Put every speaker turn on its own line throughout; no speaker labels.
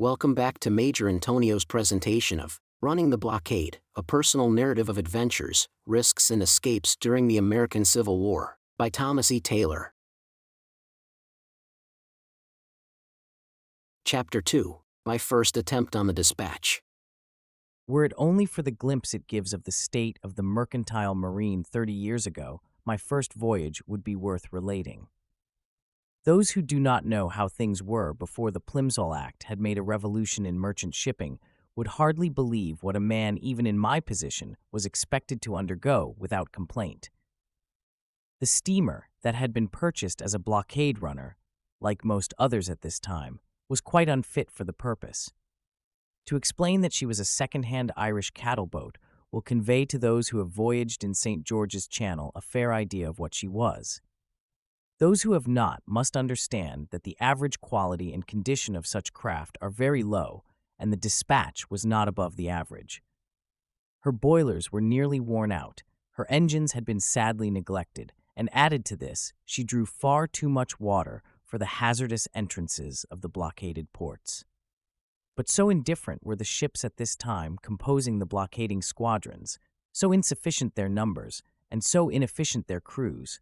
Welcome back to Major Antonio's presentation of Running the Blockade, a personal narrative of adventures, risks and escapes during the American Civil War, by Thomas E. Taylor. Chapter 2, My First Attempt on the Despatch.
Were it only for the glimpse it gives of the state of the mercantile marine 30 years ago, my first voyage would be worth relating. Those who do not know how things were before the Plimsoll Act had made a revolution in merchant shipping would hardly believe what a man even in my position was expected to undergo without complaint. The steamer that had been purchased as a blockade runner, like most others at this time, was quite unfit for the purpose. To explain that she was a second-hand Irish cattle boat will convey to those who have voyaged in St. George's Channel a fair idea of what she was. Those who have not must understand that the average quality and condition of such craft are very low, and the Despatch was not above the average. Her boilers were nearly worn out, her engines had been sadly neglected, and added to this, she drew far too much water for the hazardous entrances of the blockaded ports. But so indifferent were the ships at this time composing the blockading squadrons, so insufficient their numbers, and so inefficient their crews,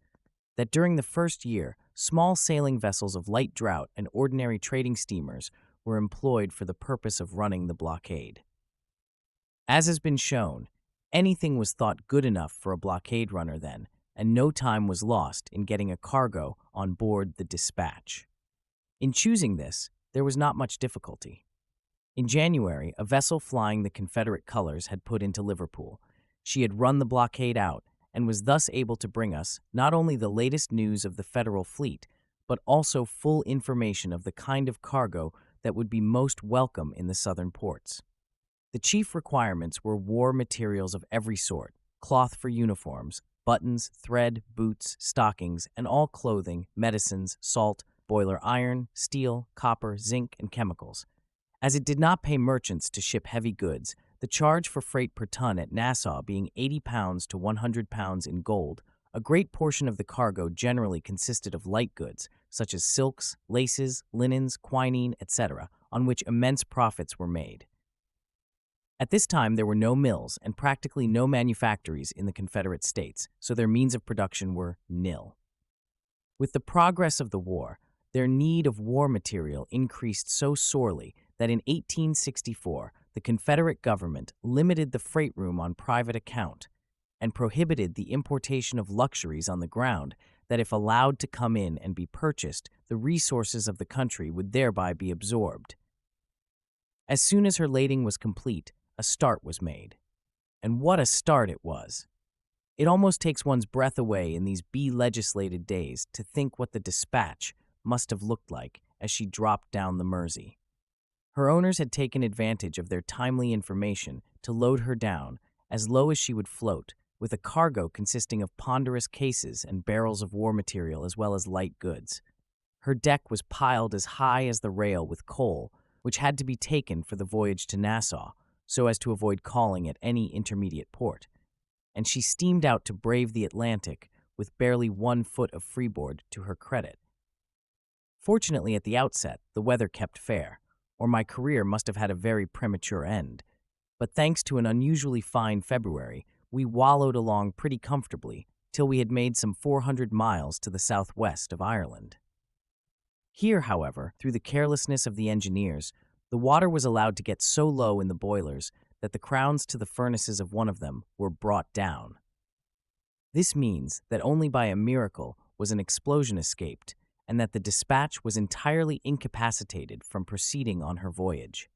that during the first year, small sailing vessels of light draught and ordinary trading steamers were employed for the purpose of running the blockade. As has been shown, anything was thought good enough for a blockade runner then, and no time was lost in getting a cargo on board the Despatch. In choosing this, there was not much difficulty. In January, a vessel flying the Confederate colors had put into Liverpool. She had run the blockade out and was thus able to bring us not only the latest news of the Federal fleet, but also full information of the kind of cargo that would be most welcome in the southern ports. The chief requirements were war materials of every sort, cloth for uniforms, buttons, thread, boots, stockings, and all clothing, medicines, salt, boiler iron, steel, copper, zinc, and chemicals. As it did not pay merchants to ship heavy goods, the charge for freight per ton at Nassau being 80 pounds to 100 pounds in gold, a great portion of the cargo generally consisted of light goods, such as silks, laces, linens, quinine, etc., on which immense profits were made. At this time, there were no mills and practically no manufactories in the Confederate States, so their means of production were nil. With the progress of the war, their need of war material increased so sorely that in 1864, the Confederate government limited the freight room on private account and prohibited the importation of luxuries on the ground that if allowed to come in and be purchased, the resources of the country would thereby be absorbed. As soon as her lading was complete, a start was made. And what a start it was! It almost takes one's breath away in these be-legislated days to think what the Despatch must have looked like as she dropped down the Mersey. Her owners had taken advantage of their timely information to load her down, as low as she would float, with a cargo consisting of ponderous cases and barrels of war material as well as light goods. Her deck was piled as high as the rail with coal, which had to be taken for the voyage to Nassau, so as to avoid calling at any intermediate port, and she steamed out to brave the Atlantic with barely 1 foot of freeboard to her credit. Fortunately, at the outset, the weather kept fair, or my career must have had a very premature end. But thanks to an unusually fine February, we wallowed along pretty comfortably till we had made some 400 miles to the southwest of Ireland. Here, however, through the carelessness of the engineers, the water was allowed to get so low in the boilers that the crowns to the furnaces of one of them were brought down. This means that only by a miracle was an explosion escaped, and that the Despatch was entirely incapacitated from proceeding on her voyage.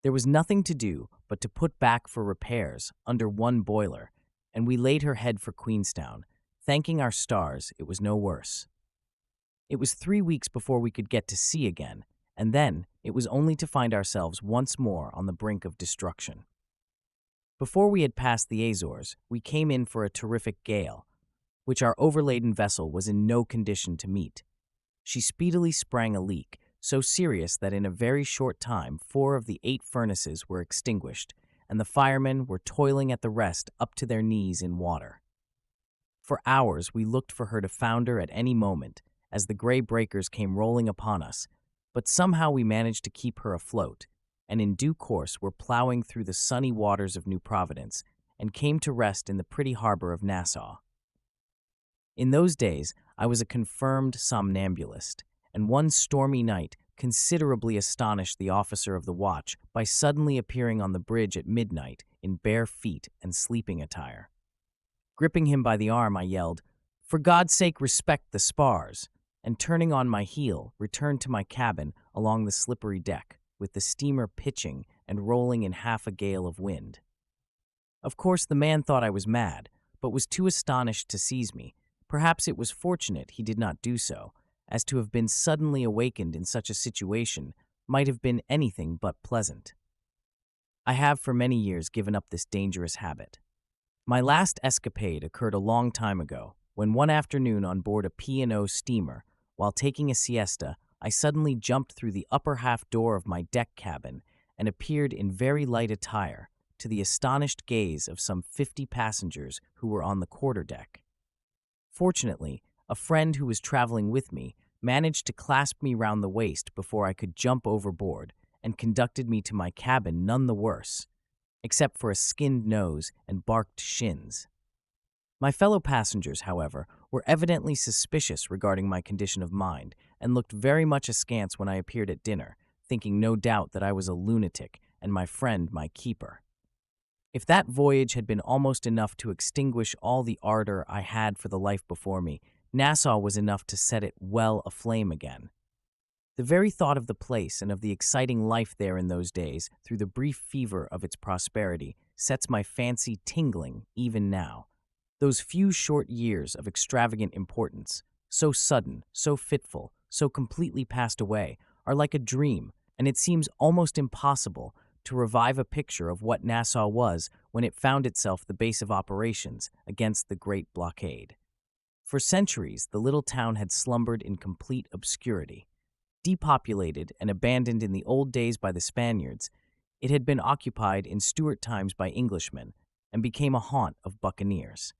There was nothing to do but to put back for repairs under one boiler, and we laid her head for Queenstown, thanking our stars it was no worse. It was 3 weeks before we could get to sea again, and then it was only to find ourselves once more on the brink of destruction. Before we had passed the Azores, we came in for a terrific gale, which our overladen vessel was in no condition to meet. She speedily sprang a leak, so serious that in a very short time 4 of the 8 furnaces were extinguished, and the firemen were toiling at the rest up to their knees in water. For hours we looked for her to founder at any moment, as the gray breakers came rolling upon us, but somehow we managed to keep her afloat, and in due course were plowing through the sunny waters of New Providence and came to rest in the pretty harbor of Nassau. In those days, I was a confirmed somnambulist, and one stormy night considerably astonished the officer of the watch by suddenly appearing on the bridge at midnight in bare feet and sleeping attire. Gripping him by the arm, I yelled, "For God's sake, respect the spars," and turning on my heel, returned to my cabin along the slippery deck, with the steamer pitching and rolling in half a gale of wind. Of course, the man thought I was mad, but was too astonished to seize me. Perhaps it was fortunate he did not do so, as to have been suddenly awakened in such a situation might have been anything but pleasant. I have for many years given up this dangerous habit. My last escapade occurred a long time ago, when one afternoon on board a P&O steamer, while taking a siesta, I suddenly jumped through the upper half door of my deck cabin and appeared in very light attire, to the astonished gaze of some 50 passengers who were on the quarterdeck. Fortunately, a friend who was traveling with me managed to clasp me round the waist before I could jump overboard and conducted me to my cabin none the worse, except for a skinned nose and barked shins. My fellow passengers, however, were evidently suspicious regarding my condition of mind and looked very much askance when I appeared at dinner, thinking no doubt that I was a lunatic and my friend my keeper. If that voyage had been almost enough to extinguish all the ardor I had for the life before me, Nassau was enough to set it well aflame again. The very thought of the place and of the exciting life there in those days, through the brief fever of its prosperity, sets my fancy tingling even now. Those few short years of extravagant importance, so sudden, so fitful, so completely passed away, are like a dream, and it seems almost impossible to revive a picture of what Nassau was when it found itself the base of operations against the great blockade. For centuries, the little town had slumbered in complete obscurity. Depopulated and abandoned in the old days by the Spaniards, it had been occupied in Stuart times by Englishmen and became a haunt of buccaneers.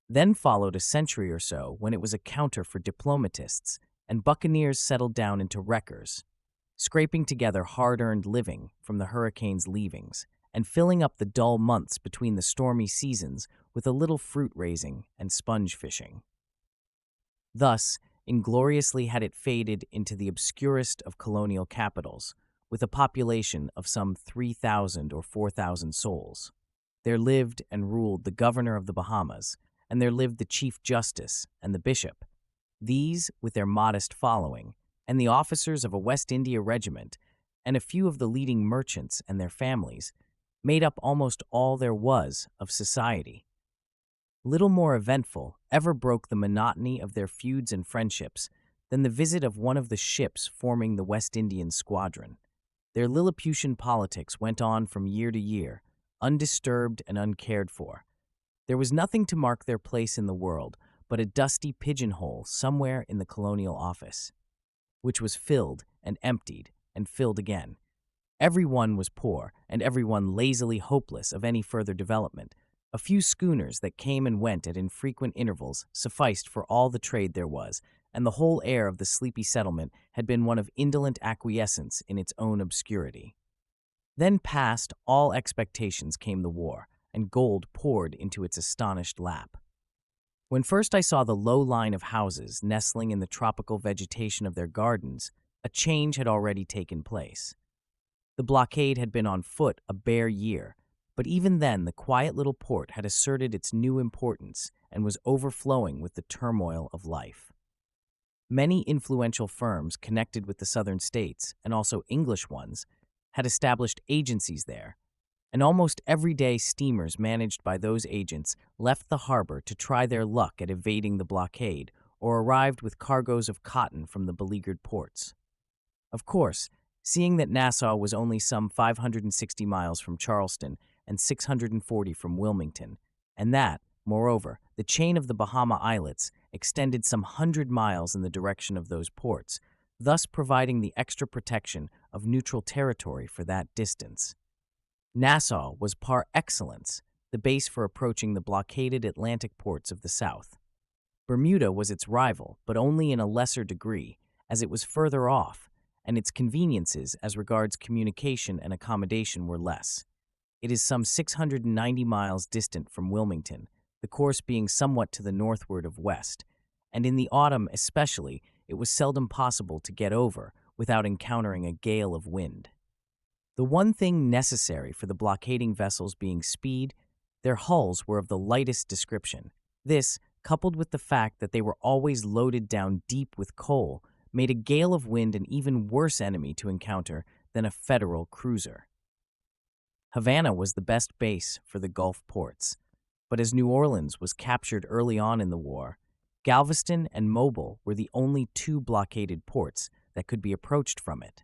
Then followed a century or so when it was a counter for diplomatists, and buccaneers settled down into wreckers, scraping together hard-earned living from the hurricane's leavings, and filling up the dull months between the stormy seasons with a little fruit-raising and sponge fishing. Thus, ingloriously had it faded into the obscurest of colonial capitals, with a population of some 3,000 or 4,000 souls. There lived and ruled the governor of the Bahamas, and there lived the chief justice and the bishop. These, with their modest following, and the officers of a West India regiment, and a few of the leading merchants and their families, made up almost all there was of society. Little more eventful ever broke the monotony of their feuds and friendships than the visit of one of the ships forming the West Indian squadron. Their Lilliputian politics went on from year to year, undisturbed and uncared for. There was nothing to mark their place in the world but a dusty pigeonhole somewhere in the colonial office, which was filled and emptied and filled again. Everyone was poor, and everyone lazily hopeless of any further development. A few schooners that came and went at infrequent intervals sufficed for all the trade there was, and the whole air of the sleepy settlement had been one of indolent acquiescence in its own obscurity. Then past all expectations came the war, and gold poured into its astonished lap. When first I saw the low line of houses nestling in the tropical vegetation of their gardens, a change had already taken place. The blockade had been on foot a bare year, but even then the quiet little port had asserted its new importance and was overflowing with the turmoil of life. Many influential firms connected with the southern states, and also English ones, had established agencies there, and almost everyday steamers managed by those agents left the harbor to try their luck at evading the blockade or arrived with cargoes of cotton from the beleaguered ports. Of course, seeing that Nassau was only some 560 miles from Charleston and 640 from Wilmington, and that, moreover, the chain of the Bahama Islets extended some 100 miles in the direction of those ports, thus providing the extra protection of neutral territory for that distance. Nassau was par excellence the base for approaching the blockaded Atlantic ports of the South. Bermuda was its rival, but only in a lesser degree, as it was further off, and its conveniences as regards communication and accommodation were less. It is some 690 miles distant from Wilmington, the course being somewhat to the northward of west, and in the autumn especially, it was seldom possible to get over without encountering a gale of wind. The one thing necessary for the blockading vessels being speed, their hulls were of the lightest description. This, coupled with the fact that they were always loaded down deep with coal, made a gale of wind an even worse enemy to encounter than a Federal cruiser. Havana was the best base for the Gulf ports, but as New Orleans was captured early on in the war, Galveston and Mobile were the only two blockaded ports that could be approached from it.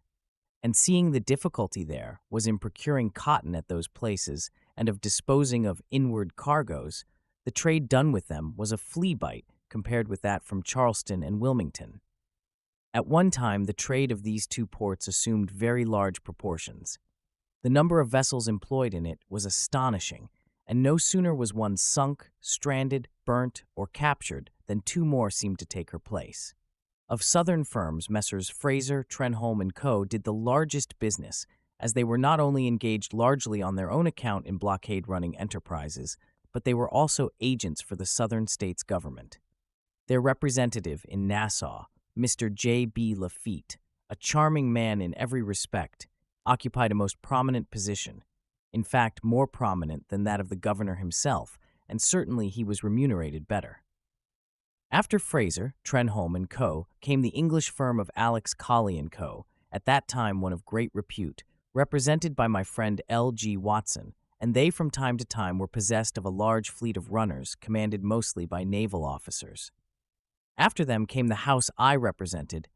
And seeing the difficulty there was in procuring cotton at those places and of disposing of inward cargoes, the trade done with them was a flea bite compared with that from Charleston and Wilmington. At one time, the trade of these two ports assumed very large proportions. The number of vessels employed in it was astonishing, and no sooner was one sunk, stranded, burnt, or captured than two more seemed to take her place. Of Southern firms, Messrs. Fraser, Trenholm & Co. did the largest business, as they were not only engaged largely on their own account in blockade-running enterprises, but they were also agents for the Southern States government. Their representative in Nassau, Mr. J. B. Lafitte, a charming man in every respect, occupied a most prominent position, in fact more prominent than that of the governor himself, and certainly he was remunerated better. After Fraser, Trenholm & Co. came the English firm of Alex Colley & Co., at that time one of great repute, represented by my friend L. G. Watson, and they from time to time were possessed of a large fleet of runners commanded mostly by naval officers. After them came the house I represented,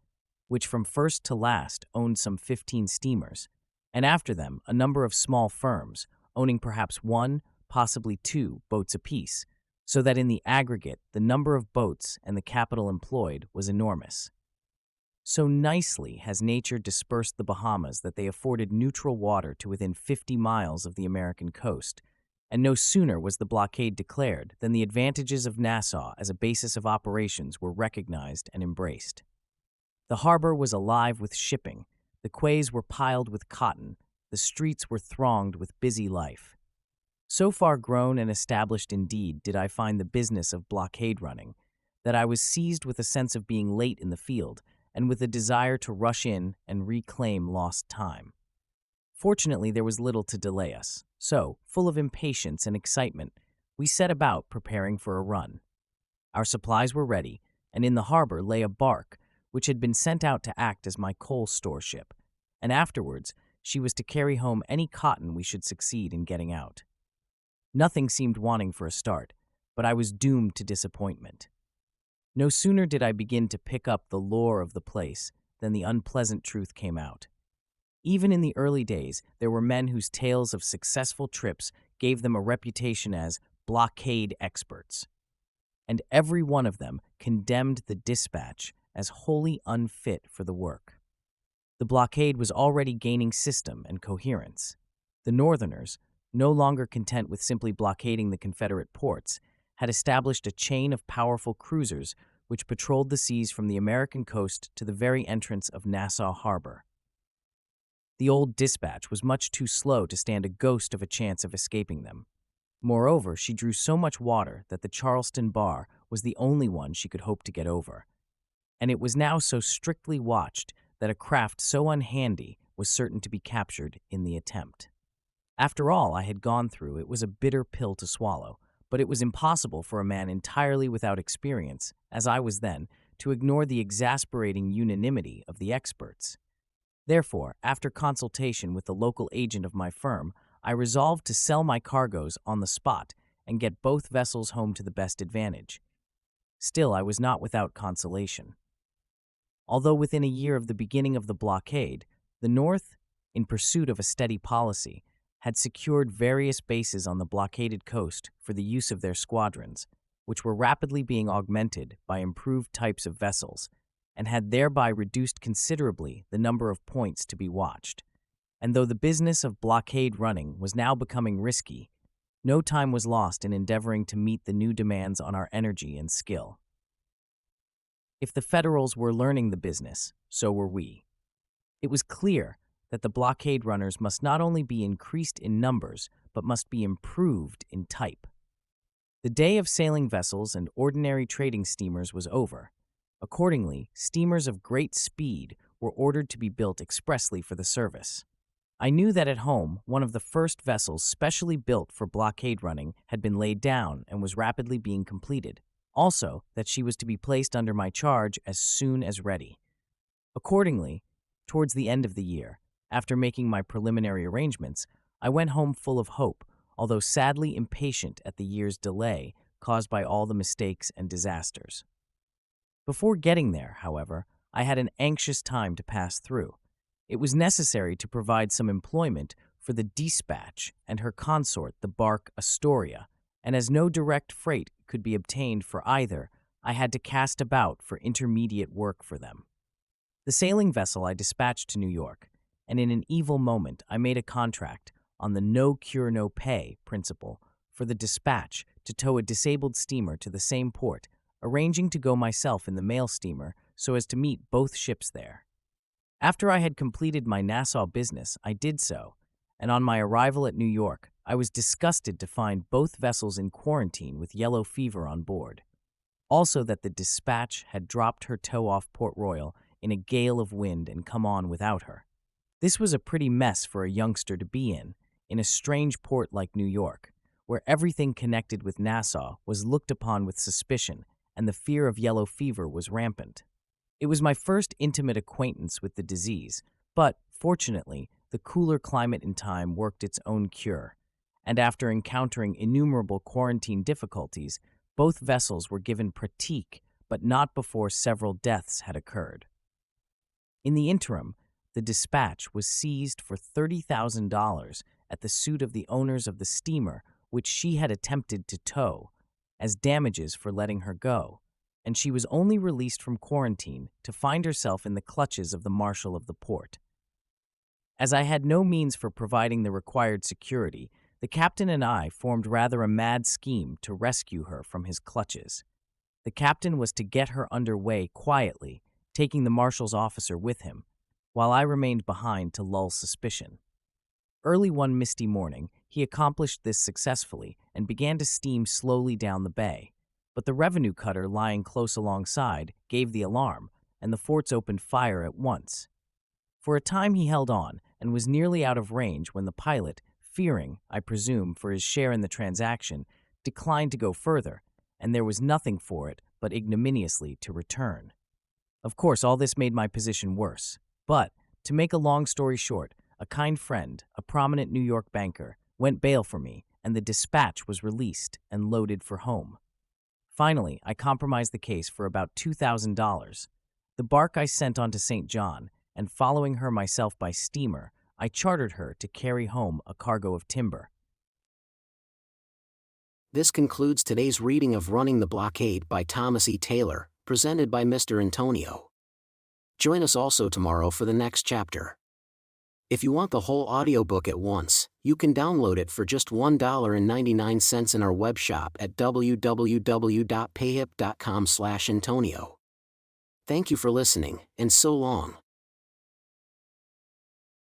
which from first to last owned some 15 steamers, and after them a number of small firms, owning perhaps one, possibly two, boats apiece, so that in the aggregate the number of boats and the capital employed was enormous. So nicely has nature dispersed the Bahamas that they afforded neutral water to within 50 miles of the American coast, and no sooner was the blockade declared than the advantages of Nassau as a basis of operations were recognized and embraced. The harbor was alive with shipping, the quays were piled with cotton, the streets were thronged with busy life. So far grown and established indeed did I find the business of blockade running, that I was seized with a sense of being late in the field, and with a desire to rush in and reclaim lost time. Fortunately, there was little to delay us, so, full of impatience and excitement, we set about preparing for a run. Our supplies were ready, and in the harbor lay a bark, which had been sent out to act as my coal store ship, and afterwards she was to carry home any cotton we should succeed in getting out. Nothing seemed wanting for a start, but I was doomed to disappointment. No sooner did I begin to pick up the lore of the place than the unpleasant truth came out. Even in the early days, there were men whose tales of successful trips gave them a reputation as blockade experts, and every one of them condemned the Despatch as wholly unfit for the work. The blockade was already gaining system and coherence. The Northerners, no longer content with simply blockading the Confederate ports, had established a chain of powerful cruisers which patrolled the seas from the American coast to the very entrance of Nassau Harbor. The old Despatch was much too slow to stand a ghost of a chance of escaping them. Moreover, she drew so much water that the Charleston bar was the only one she could hope to get over, and it was now so strictly watched that a craft so unhandy was certain to be captured in the attempt. After all I had gone through, it was a bitter pill to swallow, but it was impossible for a man entirely without experience, as I was then, to ignore the exasperating unanimity of the experts. Therefore, after consultation with the local agent of my firm, I resolved to sell my cargoes on the spot and get both vessels home to the best advantage. Still, I was not without consolation. Although within a year of the beginning of the blockade, the North, in pursuit of a steady policy, had secured various bases on the blockaded coast for the use of their squadrons, which were rapidly being augmented by improved types of vessels, and had thereby reduced considerably the number of points to be watched. And though the business of blockade running was now becoming risky, no time was lost in endeavoring to meet the new demands on our energy and skill. If the Federals were learning the business, so were we. It was clear that the blockade runners must not only be increased in numbers, but must be improved in type. The day of sailing vessels and ordinary trading steamers was over. Accordingly, steamers of great speed were ordered to be built expressly for the service. I knew that at home, one of the first vessels specially built for blockade running had been laid down and was rapidly being completed. Also, that she was to be placed under my charge as soon as ready. Accordingly, towards the end of the year, after making my preliminary arrangements, I went home full of hope, although sadly impatient at the year's delay caused by all the mistakes and disasters. Before getting there, however, I had an anxious time to pass through. It was necessary to provide some employment for the Despatch and her consort, the bark Astoria, and as no direct freight could be obtained for either, I had to cast about for intermediate work for them. The sailing vessel I dispatched to New York, and in an evil moment I made a contract on the no cure no pay principle for the Despatch to tow a disabled steamer to the same port, arranging to go myself in the mail steamer so as to meet both ships there. After I had completed my Nassau business, I did so, and on my arrival at New York, I was disgusted to find both vessels in quarantine with yellow fever on board. Also that the Despatch had dropped her tow off Port Royal in a gale of wind and come on without her. This was a pretty mess for a youngster to be in a strange port like New York, where everything connected with Nassau was looked upon with suspicion and the fear of yellow fever was rampant. It was my first intimate acquaintance with the disease, but, fortunately, the cooler climate in time worked its own cure, and after encountering innumerable quarantine difficulties, both vessels were given pratique, but not before several deaths had occurred. In the interim, the Despatch was seized for $30,000 at the suit of the owners of the steamer which she had attempted to tow, as damages for letting her go, and she was only released from quarantine to find herself in the clutches of the marshal of the port. As I had no means for providing the required security, the captain and I formed rather a mad scheme to rescue her from his clutches. The captain was to get her under way quietly, taking the marshal's officer with him, while I remained behind to lull suspicion. Early one misty morning, he accomplished this successfully and began to steam slowly down the bay, but the revenue cutter lying close alongside gave the alarm, and the forts opened fire at once. For a time he held on and was nearly out of range when the pilot, fearing, I presume, for his share in the transaction, declined to go further, and there was nothing for it but ignominiously to return. Of course, all this made my position worse, but, to make a long story short, a kind friend, a prominent New York banker, went bail for me, and the Despatch was released and loaded for home. Finally, I compromised the case for about $2,000. The bark I sent on to St. John, and following her myself by steamer, I chartered her to carry home a cargo of timber.
This concludes today's reading of Running the Blockade by Thomas E. Taylor, presented by Mr. Antonio. Join us also tomorrow for the next chapter. If you want the whole audiobook at once, you can download it for just $1.99 in our web shop at www.payhip.com/Antonio. Thank you for listening, and so long.